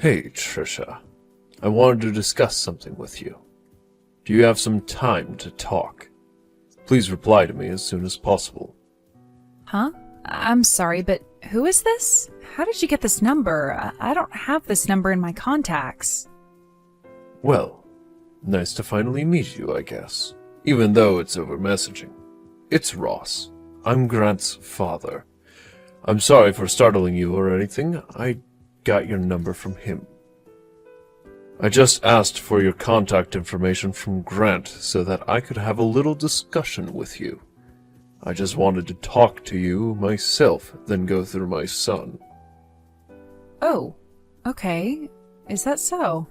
Hey, Trisha. I wanted to discuss something with you. Do you have some time to talk? Please reply to me as soon as possible. Huh? I'm sorry, but who is this? How did you get this number? I don't have this number in my contacts. Well, nice to finally meet you, I guess. Even though it's over messaging. It's Ross. I'm Grant's father. I'm sorry for startling you or anything. I got your number from him. I just asked for your contact information from Grant so that I could have a little discussion with you. I just wanted to talk to you myself, then go through my son. Oh, okay. Is that so?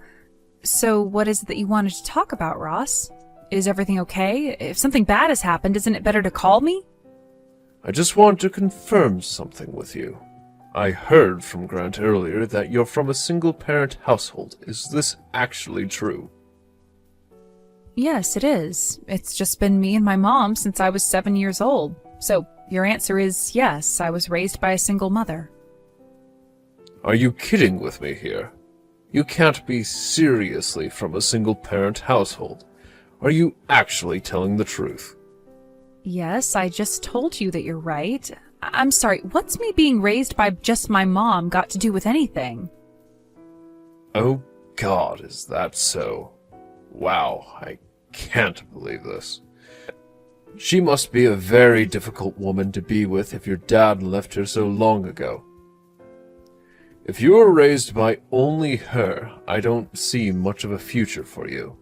So what is it that you wanted to talk about, Ross? Is everything okay? If something bad has happened, isn't it better to call me? I just want to confirm something with you. I heard from Grant earlier that you're from a single-parent household. Is this actually true? Yes, it is. It's just been me and my mom since I was 7 years old. So your answer is yes, I was raised by a single mother. Are you kidding with me here? You can't be seriously from a single-parent household. Are you actually telling the truth? Yes, I just told you that you're right. I'm sorry, what's me being raised by just my mom got to do with anything? Oh God, is that so? Wow, I can't believe this. She must be a very difficult woman to be with if your dad left her so long ago. If you were raised by only her, I don't see much of a future for you.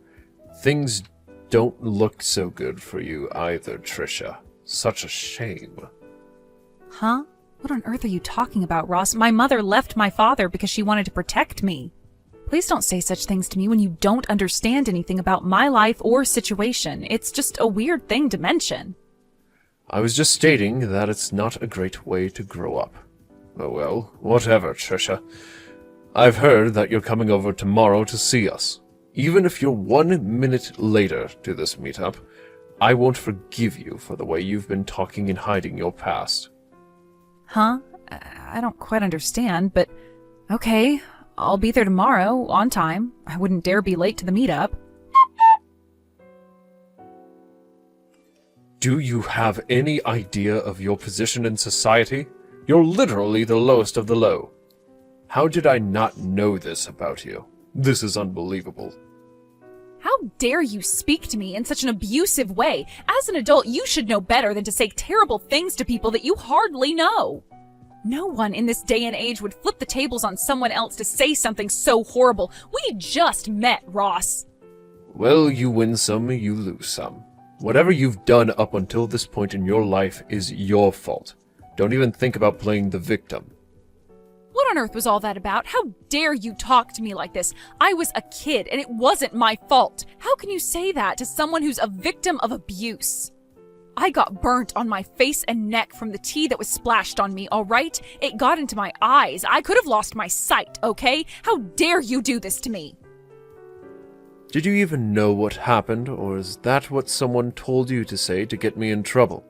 Things don't look so good for you either, Trisha. Such a shame. Huh? What on earth are you talking about, Ross? My mother left my father because she wanted to protect me. Please don't say such things to me when you don't understand anything about my life or situation. It's just a weird thing to mention. I was just stating that it's not a great way to grow up. Oh well, whatever, Trisha. I've heard that you're coming over tomorrow to see us. Even if you're 1 minute later to this meetup, I won't forgive you for the way you've been talking and hiding your past. Huh? I don't quite understand, but okay. I'll be there tomorrow, on time. I wouldn't dare be late to the meetup. Do you have any idea of your position in society? You're literally the lowest of the low. How did I not know this about you? This is unbelievable. How dare you speak to me in such an abusive way? As an adult, you should know better than to say terrible things to people that you hardly know. No one in this day and age would flip the tables on someone else to say something so horrible. We just met, Ross. Well, you win some, you lose some. Whatever you've done up until this point in your life is your fault. Don't even think about playing the victim. What on earth was all that about? How dare you talk to me like this? I was a kid, and it wasn't my fault. How can you say that to someone who's a victim of abuse? I got burnt on my face and neck from the tea that was splashed on me, all right? It got into my eyes. I could have lost my sight, okay? How dare you do this to me? Did you even know what happened, or is that what someone told you to say to get me in trouble?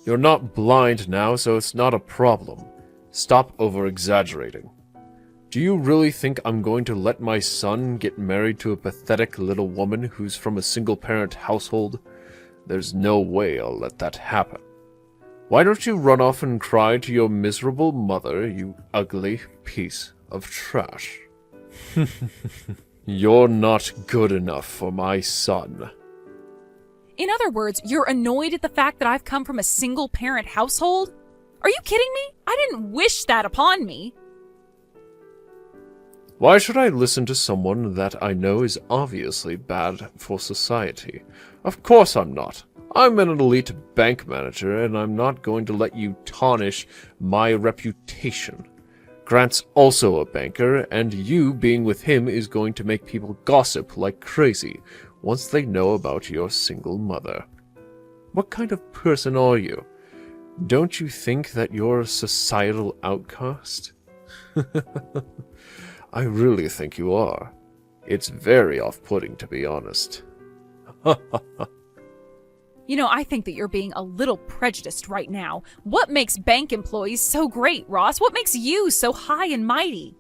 You're not blind now, so it's not a problem. Stop over-exaggerating. Do you really think I'm going to let my son get married to a pathetic little woman who's from a single-parent household? There's no way I'll let that happen. Why don't you run off and cry to your miserable mother, you ugly piece of trash? You're not good enough for my son. In other words, you're annoyed at the fact that I've come from a single-parent household? Are you kidding me? I didn't wish that upon me. Why should I listen to someone that I know is obviously bad for society? Of course I'm not. I'm an elite bank manager, and I'm not going to let you tarnish my reputation. Grant's also a banker, and you being with him is going to make people gossip like crazy once they know about your single mother. What kind of person are you? Don't you think that you're a societal outcast? I really think you are. It's very off-putting, to be honest. You know, I think that you're being a little prejudiced right now. What makes bank employees so great, Ross? What makes you so high and mighty?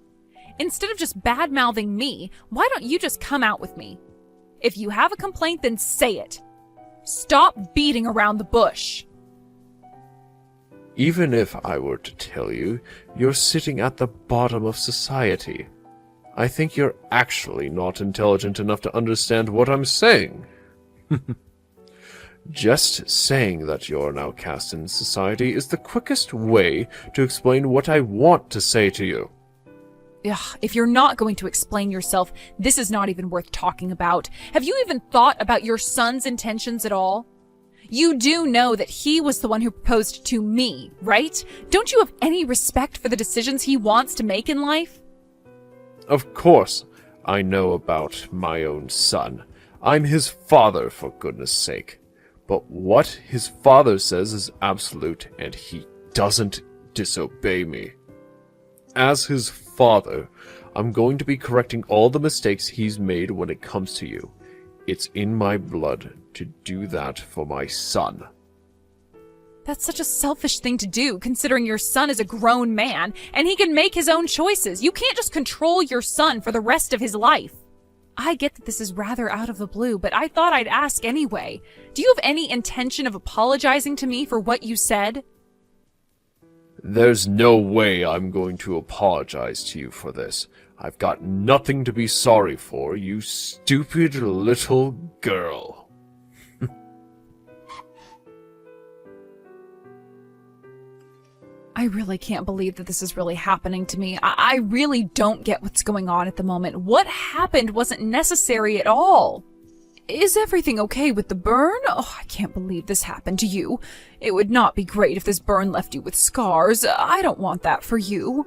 Instead of just bad-mouthing me, why don't you just come out with me? If you have a complaint, then say it. Stop beating around the bush. Even if I were to tell you, you're sitting at the bottom of society. I think you're actually not intelligent enough to understand what I'm saying. Just saying that you're an outcast in society is the quickest way to explain what I want to say to you. Ugh, if you're not going to explain yourself, this is not even worth talking about. Have you even thought about your son's intentions at all? You do know that he was the one who proposed to me, right? Don't you have any respect for the decisions he wants to make in life? Of course, I know about my own son. I'm his father, for goodness sake. But what his father says is absolute, and he doesn't disobey me. As his father, I'm going to be correcting all the mistakes he's made when it comes to you. It's in my blood to do that for my son. That's such a selfish thing to do, considering your son is a grown man, and he can make his own choices. You can't just control your son for the rest of his life. I get that this is rather out of the blue, but I thought I'd ask anyway. Do you have any intention of apologizing to me for what you said? There's no way I'm going to apologize to you for this. I've got nothing to be sorry for, you stupid little girl. I really can't believe that this is really happening to me. I really don't get what's going on at the moment. What happened wasn't necessary at all. Is everything okay with the burn? Oh, I can't believe this happened to you. It would not be great if this burn left you with scars. I don't want that for you.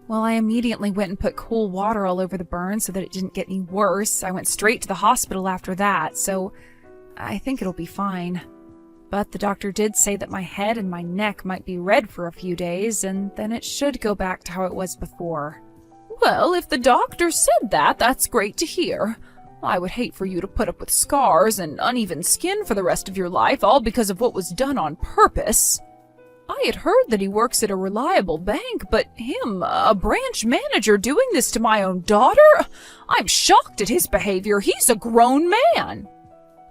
Well, I immediately went and put cool water all over the burn so that it didn't get any worse. I went straight to the hospital after that, so I think it'll be fine. But the doctor did say that my head and my neck might be red for a few days, and then it should go back to how it was before. Well, if the doctor said that, that's great to hear. I would hate for you to put up with scars and uneven skin for the rest of your life, all because of what was done on purpose. I had heard that he works at a reliable bank, but him, a branch manager, doing this to my own daughter? I'm shocked at his behavior. He's a grown man.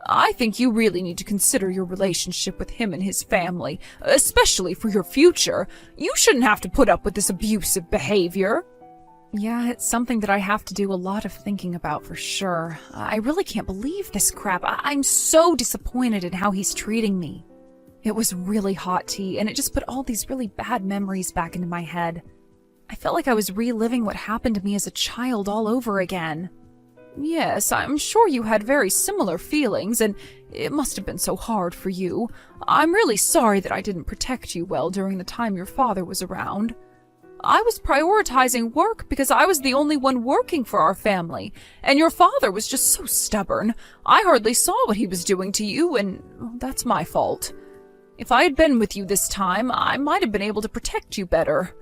I think you really need to consider your relationship with him and his family, especially for your future. You shouldn't have to put up with this abusive behavior. Yeah, it's something that I have to do a lot of thinking about for sure. I really can't believe this crap. I'm so disappointed in how he's treating me. It was really hot tea, and it just put all these really bad memories back into my head. I felt like I was reliving what happened to me as a child all over again. Yes, I'm sure you had very similar feelings, and it must have been so hard for you. I'm really sorry that I didn't protect you well during the time your father was around. I was prioritizing work because I was the only one working for our family, and your father was just so stubborn. I hardly saw what he was doing to you, and that's my fault. If I had been with you this time, I might have been able to protect you better.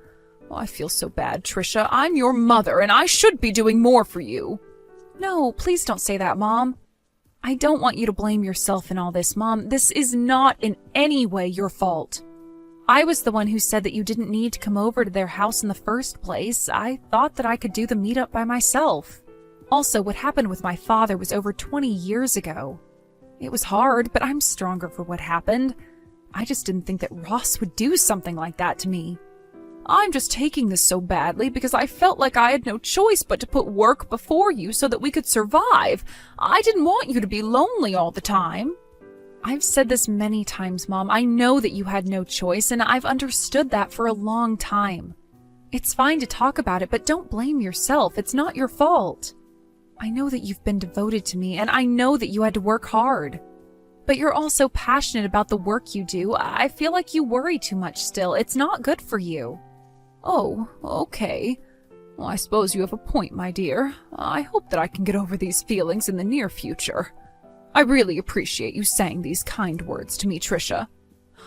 Oh, I feel so bad, Trisha. I'm your mother, and I should be doing more for you. No, please don't say that, Mom. I don't want you to blame yourself in all this, Mom. This is not in any way your fault. I was the one who said that you didn't need to come over to their house in the first place. I thought that I could do the meetup by myself. Also, what happened with my father was over 20 years ago. It was hard, but I'm stronger for what happened. I just didn't think that Ross would do something like that to me. I'm just taking this so badly because I felt like I had no choice but to put work before you so that we could survive. I didn't want you to be lonely all the time. I've said this many times, Mom. I know that you had no choice, and I've understood that for a long time. It's fine to talk about it, but don't blame yourself. It's not your fault. I know that you've been devoted to me, and I know that you had to work hard. But you're also passionate about the work you do. I feel like you worry too much still. It's not good for you. Oh, okay. Well, I suppose you have a point, my dear. I hope that I can get over these feelings in the near future. I really appreciate you saying these kind words to me, Trisha.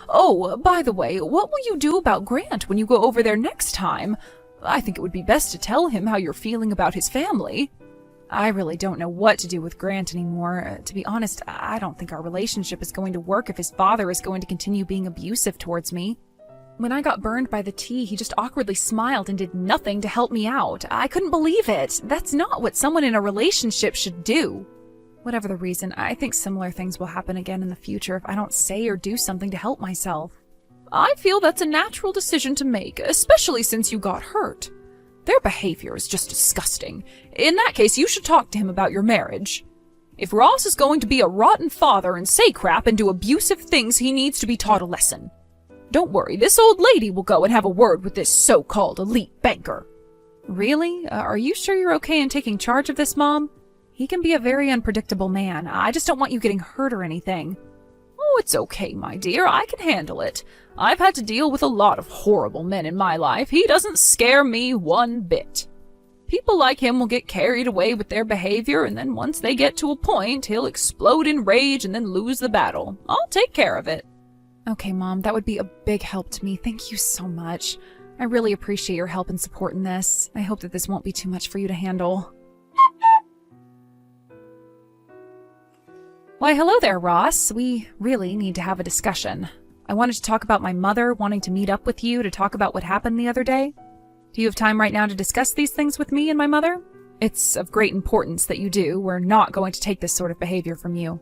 Oh, by the way, what will you do about Grant when you go over there next time? I think it would be best to tell him how you're feeling about his family. I really don't know what to do with Grant anymore. To be honest, I don't think our relationship is going to work if his father is going to continue being abusive towards me. When I got burned by the tea, he just awkwardly smiled and did nothing to help me out. I couldn't believe it. That's not what someone in a relationship should do. Whatever the reason, I think similar things will happen again in the future if I don't say or do something to help myself. I feel that's a natural decision to make, especially since you got hurt. Their behavior is just disgusting. In that case, you should talk to him about your marriage. If Ross is going to be a rotten father and say crap and do abusive things, he needs to be taught a lesson. Don't worry, this old lady will go and have a word with this so-called elite banker. Really? Are you sure you're okay in taking charge of this, Mom? He can be a very unpredictable man. I just don't want you getting hurt or anything. Oh, it's okay, my dear. I can handle it. I've had to deal with a lot of horrible men in my life. He doesn't scare me one bit. People like him will get carried away with their behavior, and then once they get to a point, he'll explode in rage and then lose the battle. I'll take care of it. Okay, Mom, that would be a big help to me. Thank you so much. I really appreciate your help and support in this. I hope that this won't be too much for you to handle. Why, hello there, Ross. We really need to have a discussion. I wanted to talk about my mother wanting to meet up with you to talk about what happened the other day. Do you have time right now to discuss these things with me and my mother? It's of great importance that you do. We're not going to take this sort of behavior from you.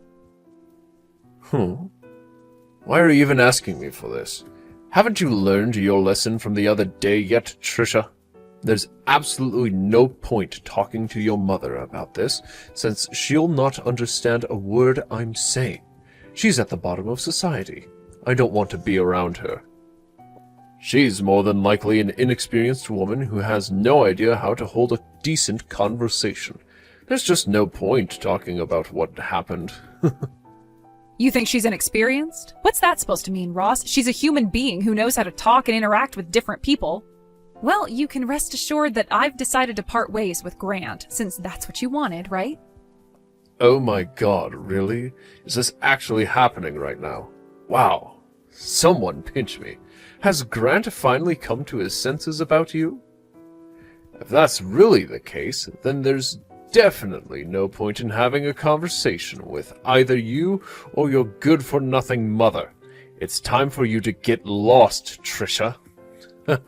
Why are you even asking me for this? Haven't you learned your lesson from the other day yet, Trisha? There's absolutely no point talking to your mother about this, since she'll not understand a word I'm saying. She's at the bottom of society. I don't want to be around her. She's more than likely an inexperienced woman who has no idea how to hold a decent conversation. There's just no point talking about what happened. You think she's inexperienced? What's that supposed to mean, Ross? She's a human being who knows how to talk and interact with different people. Well, you can rest assured that I've decided to part ways with Grant, since that's what you wanted, right? Oh my god, really? Is this actually happening right now? Wow. Someone pinch me. Has Grant finally come to his senses about you? If that's really the case, then there's definitely no point in having a conversation with either you or your good-for-nothing mother. It's time for you to get lost, Trisha. I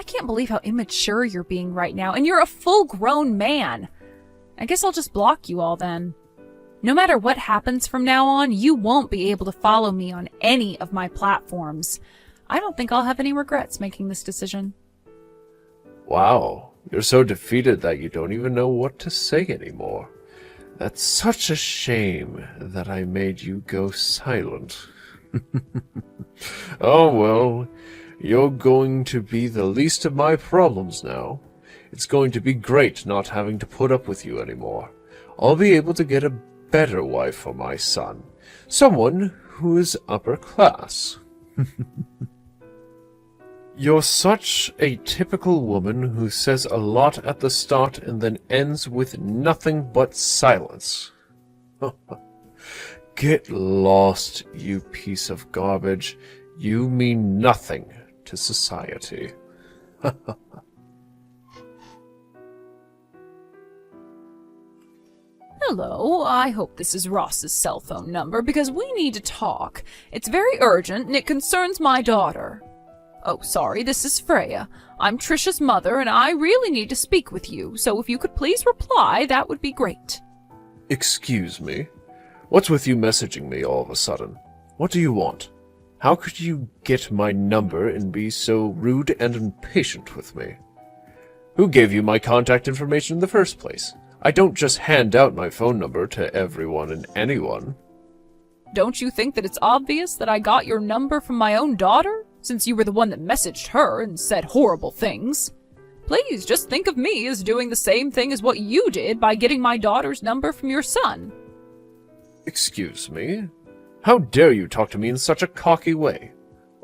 can't believe how immature you're being right now, and you're a full-grown man. I guess I'll just block you all then. No matter what happens from now on, you won't be able to follow me on any of my platforms. I don't think I'll have any regrets making this decision. Wow, you're so defeated that you don't even know what to say anymore. That's such a shame that I made you go silent. Oh well, you're going to be the least of my problems now. It's going to be great not having to put up with you anymore. I'll be able to get a better wife for my son. Someone who is upper class. You're such a typical woman who says a lot at the start and then ends with nothing but silence. Get lost, you piece of garbage. You mean nothing to society. Hello, I hope this is Ross's cell phone number because we need to talk. It's very urgent and it concerns my daughter. Oh, sorry, this is Freya. I'm Trisha's mother and I really need to speak with you, so if you could please reply, that would be great. Excuse me? What's with you messaging me all of a sudden? What do you want? How could you get my number and be so rude and impatient with me? Who gave you my contact information in the first place? I don't just hand out my phone number to everyone and anyone. Don't you think that it's obvious that I got your number from my own daughter, since you were the one that messaged her and said horrible things? Please just think of me as doing the same thing as what you did by getting my daughter's number from your son. Excuse me? How dare you talk to me in such a cocky way?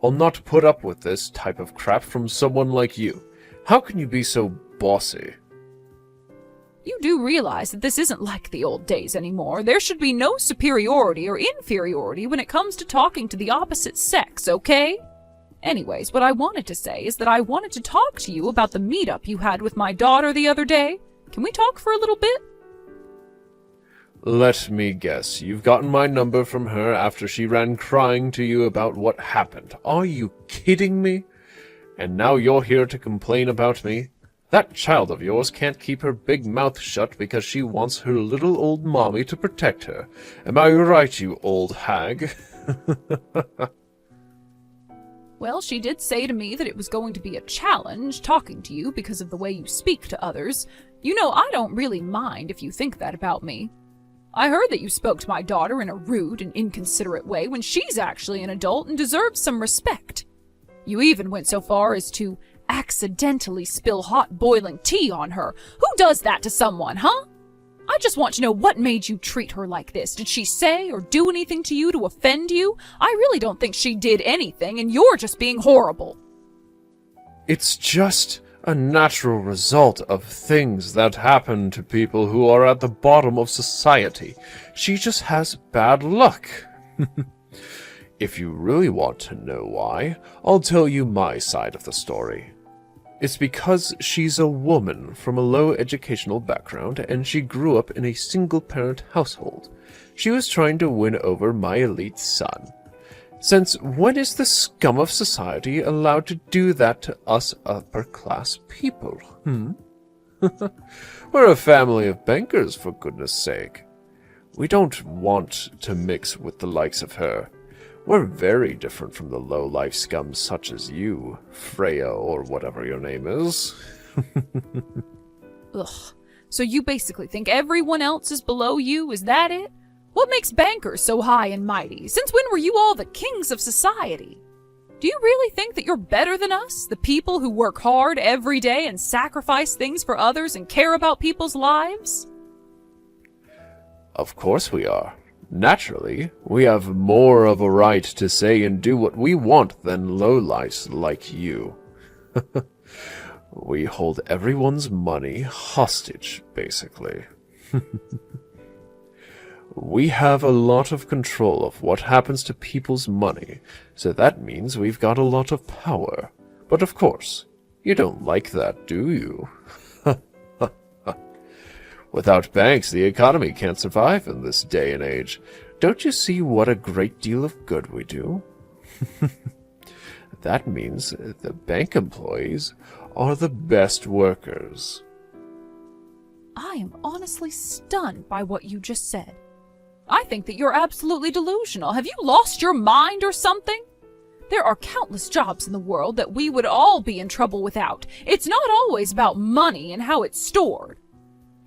I'll not put up with this type of crap from someone like you. How can you be so bossy? You do realize that this isn't like the old days anymore. There should be no superiority or inferiority when it comes to talking to the opposite sex, okay? Anyways, what I wanted to say is that I wanted to talk to you about the meetup you had with my daughter the other day. Can we talk for a little bit? Let me guess, you've gotten my number from her after she ran crying to you about what happened. Are you kidding me? And now you're here to complain about me? That child of yours can't keep her big mouth shut because she wants her little old mommy to protect her. Am I right, you old hag? Well, she did say to me that it was going to be a challenge talking to you because of the way you speak to others. You know, I don't really mind if you think that about me. I heard that you spoke to my daughter in a rude and inconsiderate way when she's actually an adult and deserves some respect. You even went so far as to accidentally spill hot boiling tea on her. Who does that to someone, huh? I just want to know what made you treat her like this. Did she say or do anything to you to offend you? I really don't think she did anything, and you're just being horrible. It's just a natural result of things that happen to people who are at the bottom of society. She just has bad luck. If you really want to know why, I'll tell you my side of the story. It's because she's a woman from a low educational background and she grew up in a single-parent household. She was trying to win over my elite son. Since when is the scum of society allowed to do that to us upper-class people? We're a family of bankers, for goodness sake. We don't want to mix with the likes of her. We're very different from the low-life scum such as you, Freya, or whatever your name is. Ugh. So you basically think everyone else is below you, is that it? What makes bankers so high and mighty? Since when were you all the kings of society? Do you really think that you're better than us, the people who work hard every day and sacrifice things for others and care about people's lives? Of course we are. Naturally, we have more of a right to say and do what we want than lowlifes like you. We hold everyone's money hostage, basically. We have a lot of control of what happens to people's money, so that means we've got a lot of power. But of course, you don't like that, do you? Without banks, the economy can't survive in this day and age. Don't you see what a great deal of good we do? That means the bank employees are the best workers. I am honestly stunned by what you just said. I think that you're absolutely delusional. Have you lost your mind or something? There are countless jobs in the world that we would all be in trouble without. It's not always about money and how it's stored.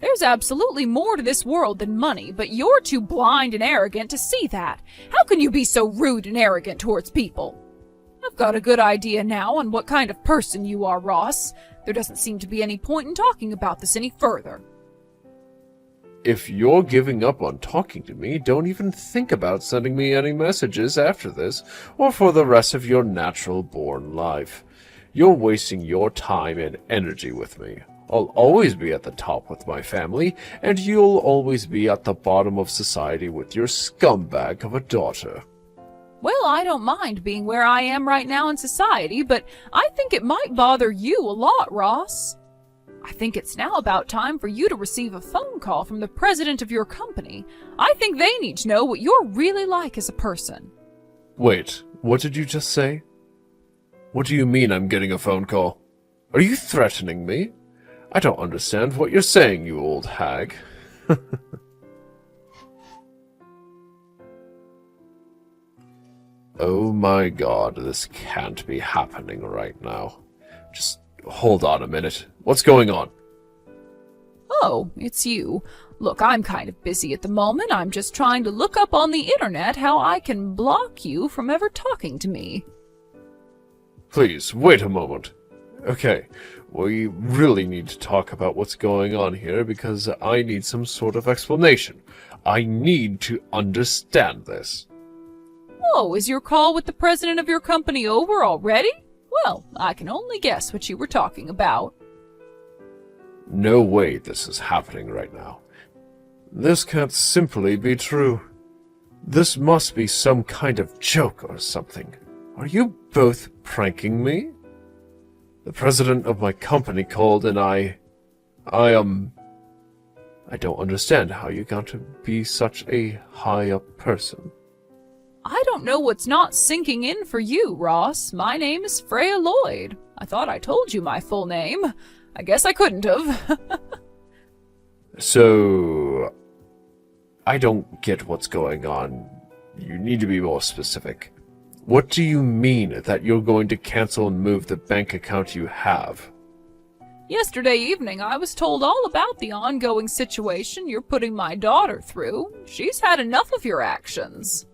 There's absolutely more to this world than money, but you're too blind and arrogant to see that. How can you be so rude and arrogant towards people? I've got a good idea now on what kind of person you are, Ross. There doesn't seem to be any point in talking about this any further. If you're giving up on talking to me, don't even think about sending me any messages after this, or for the rest of your natural-born life. You're wasting your time and energy with me. I'll always be at the top with my family, and you'll always be at the bottom of society with your scumbag of a daughter. Well, I don't mind being where I am right now in society, but I think it might bother you a lot, Ross. I think it's now about time for you to receive a phone call from the president of your company. I think they need to know what you're really like as a person. Wait, what did you just say? What do you mean I'm getting a phone call? Are you threatening me? I don't understand what you're saying, you old hag. Oh my god, this can't be happening right now. Just hold on a minute. What's going on? Oh, it's you. Look, I'm kind of busy at the moment. I'm just trying to look up on the internet how I can block you from ever talking to me. Please, wait a moment. Okay, we really need to talk about what's going on here because I need some sort of explanation. I need to understand this. Oh, is your call with the president of your company over already? Well, I can only guess what you were talking about. No way this is happening right now. This can't simply be true. This must be some kind of joke or something. Are you both pranking me? The president of my company called and I I don't understand how you got to be such a high-up person. I don't know what's not sinking in for you, Ross. My name is Freya Lloyd. I thought I told you my full name. I guess I couldn't have. So, I don't get what's going on. You need to be more specific. What do you mean that you're going to cancel and move the bank account you have? Yesterday evening, I was told all about the ongoing situation you're putting my daughter through. She's had enough of your actions.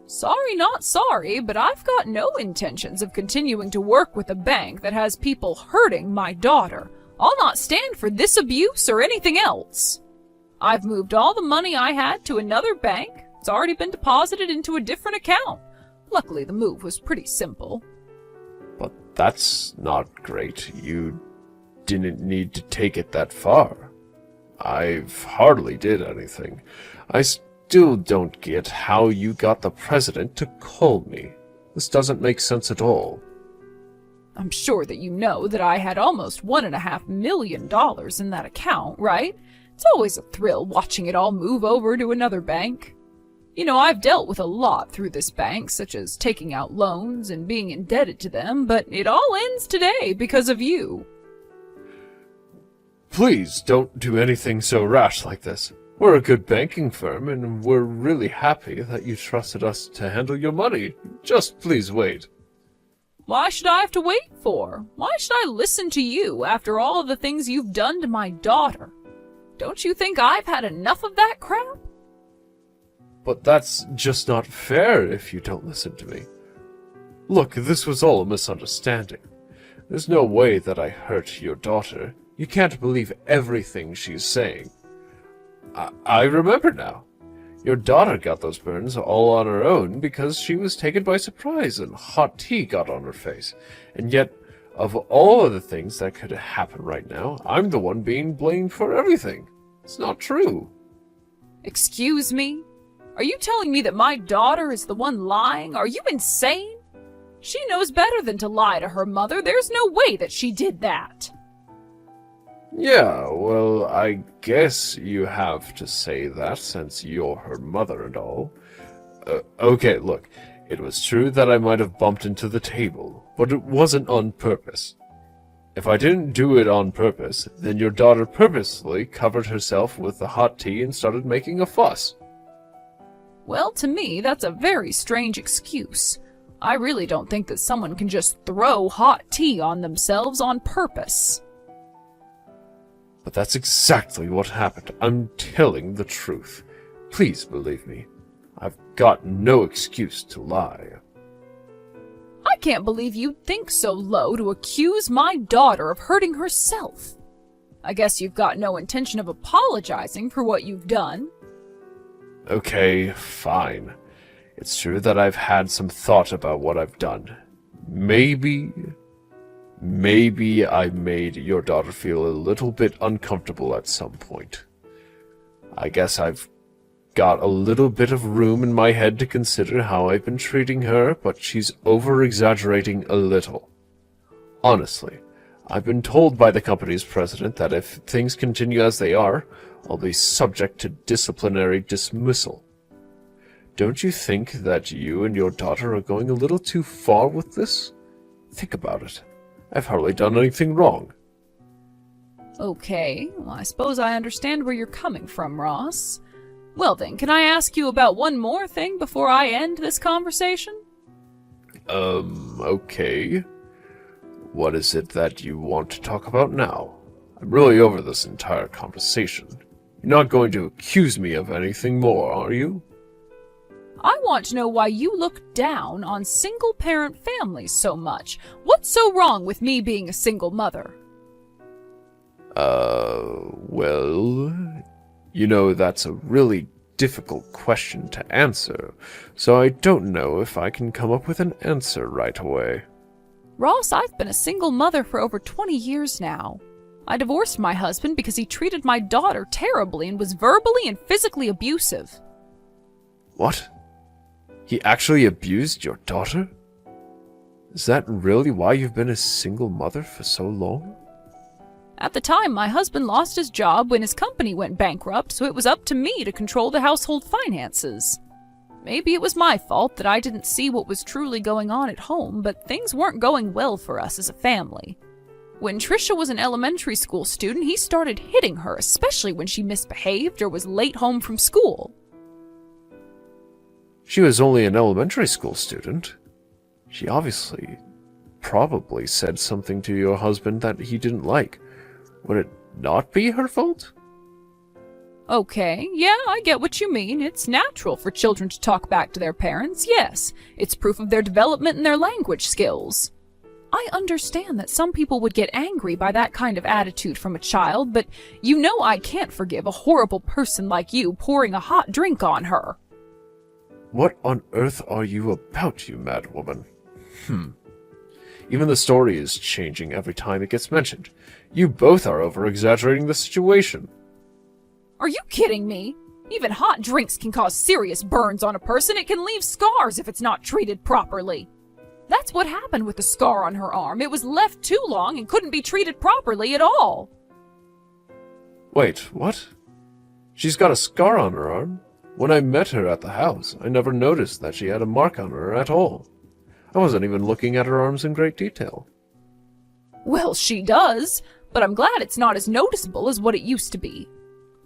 Sorry, not sorry, but I've got no intentions of continuing to work with a bank that has people hurting my daughter. I'll not stand for this abuse or anything else. I've moved all the money I had to another bank. It's already been deposited into a different account. Luckily, the move was pretty simple. But that's not great. You didn't need to take it that far. I've hardly did anything. I still don't get how you got the president to call me. This doesn't make sense at all. I'm sure that you know that I had almost $1.5 million in that account, right? It's always a thrill watching it all move over to another bank. You know, I've dealt with a lot through this bank, such as taking out loans and being indebted to them, but it all ends today because of you. Please don't do anything so rash like this. We're a good banking firm, and we're really happy that you trusted us to handle your money. Just please wait. Why should I have to wait for? Why should I listen to you after all of the things you've done to my daughter? Don't you think I've had enough of that crap? But that's just not fair if you don't listen to me. Look, this was all a misunderstanding. There's no way that I hurt your daughter. You can't believe everything she's saying. I remember now. Your daughter got those burns all on her own because she was taken by surprise and hot tea got on her face. And yet, of all of the things that could happen right now, I'm the one being blamed for everything. It's not true. Excuse me? Are you telling me that my daughter is the one lying? Are you insane? She knows better than to lie to her mother. There's no way that she did that. Yeah, well, I guess you have to say that since you're her mother and all. Okay, look, it was true that I might have bumped into the table, but it wasn't on purpose. If I didn't do it on purpose, then your daughter purposely covered herself with the hot tea and started making a fuss. Well, to me, that's a very strange excuse. I really don't think that someone can just throw hot tea on themselves on purpose. But that's exactly what happened. I'm telling the truth. Please believe me. I've got no excuse to lie. I can't believe you'd think so low to accuse my daughter of hurting herself. I guess you've got no intention of apologizing for what you've done. Okay, fine. It's true that I've had some thought about what I've done. Maybe I made your daughter feel a little bit uncomfortable at some point. I guess I've got a little bit of room in my head to consider how I've been treating her, but she's over-exaggerating a little. Honestly, I've been told by the company's president that if things continue as they are, I'll be subject to disciplinary dismissal. Don't you think that you and your daughter are going a little too far with this? Think about it. I've hardly done anything wrong. Okay, well, I suppose I understand where you're coming from, Ross. Well then, can I ask you about one more thing before I end this conversation? Okay. What is it that you want to talk about now? I'm really over this entire conversation. You're not going to accuse me of anything more, are you? I want to know why you look down on single-parent families so much. What's so wrong with me being a single mother? Well, you know, that's a really difficult question to answer, so I don't know if I can come up with an answer right away. Ross, I've been a single mother for over 20 years now. I divorced my husband because he treated my daughter terribly and was verbally and physically abusive. What? He actually abused your daughter? Is that really why you've been a single mother for so long? At the time, my husband lost his job when his company went bankrupt, so it was up to me to control the household finances. Maybe it was my fault that I didn't see what was truly going on at home, but things weren't going well for us as a family. When Trisha was an elementary school student, he started hitting her, especially when she misbehaved or was late home from school. She was only an elementary school student. She probably said something to your husband that he didn't like. Would it not be her fault? Okay, yeah, I get what you mean. It's natural for children to talk back to their parents, yes. It's proof of their development and their language skills. I understand that some people would get angry by that kind of attitude from a child, but you know I can't forgive a horrible person like you pouring a hot drink on her. What on earth are you about, you mad woman? Even the story is changing every time it gets mentioned. You both are over-exaggerating the situation. Are you kidding me? Even hot drinks can cause serious burns on a person. It can leave scars if it's not treated properly. That's what happened with the scar on her arm. It was left too long and couldn't be treated properly at all. Wait, what? She's got a scar on her arm? When I met her at the house, I never noticed that she had a mark on her at all. I wasn't even looking at her arms in great detail. Well, she does, but I'm glad it's not as noticeable as what it used to be.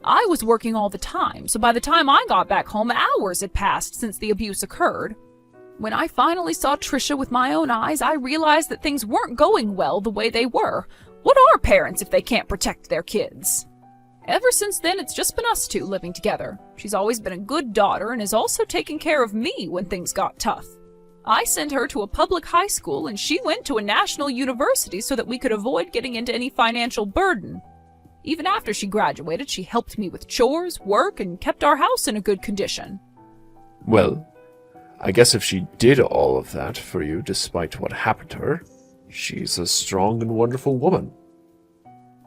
I was working all the time, so by the time I got back home, hours had passed since the abuse occurred. When I finally saw Trisha with my own eyes, I realized that things weren't going well the way they were. What are parents if they can't protect their kids? Ever since then, it's just been us two living together. She's always been a good daughter and has also taken care of me when things got tough. I sent her to a public high school and she went to a national university so that we could avoid getting into any financial burden. Even after she graduated, she helped me with chores, work, and kept our house in a good condition. Well, I guess if she did all of that for you despite what happened to her, she's a strong and wonderful woman.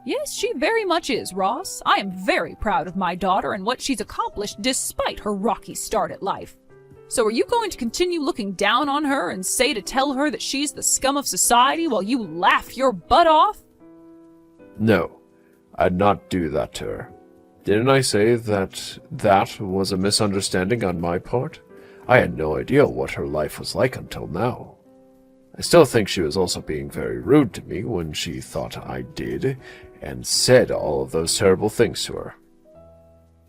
Yes, she very much is, Ross. I am very proud of my daughter and what she's accomplished despite her rocky start at life. So are you going to continue looking down on her and say to tell her that she's the scum of society while you laugh your butt off? No, I'd not do that to her. Didn't I say that was a misunderstanding on my part? I had no idea what her life was like until now. I still think she was also being very rude to me when she thought I did and said all of those terrible things to her.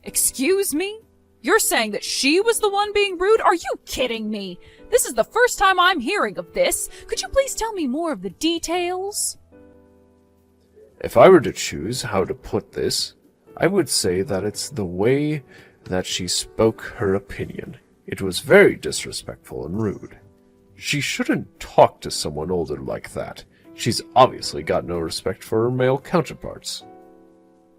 Excuse me? You're saying that she was the one being rude? Are you kidding me? This is the first time I'm hearing of this. Could you please tell me more of the details? If I were to choose how to put this, I would say that it's the way that she spoke her opinion. It was very disrespectful and rude. She shouldn't talk to someone older like that. She's obviously got no respect for her male counterparts.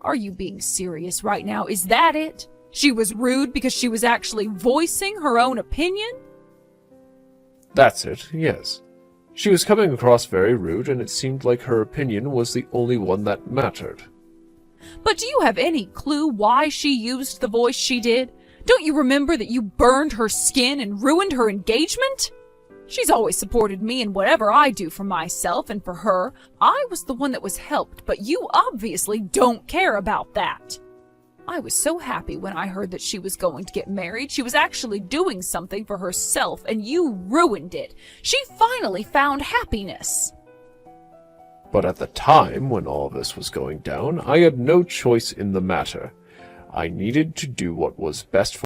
Are you being serious right now? Is that it? She was rude because she was actually voicing her own opinion? That's it, yes. She was coming across very rude, and it seemed like her opinion was the only one that mattered. But do you have any clue why she used the voice she did? Don't you remember that you burned her skin and ruined her engagement? She's always supported me in whatever I do for myself and for her. I was the one that was helped, but you obviously don't care about that. I was so happy when I heard that she was going to get married. She was actually doing something for herself, and you ruined it. She finally found happiness. But at the time when all this was going down, I had no choice in the matter. I needed to do what was best for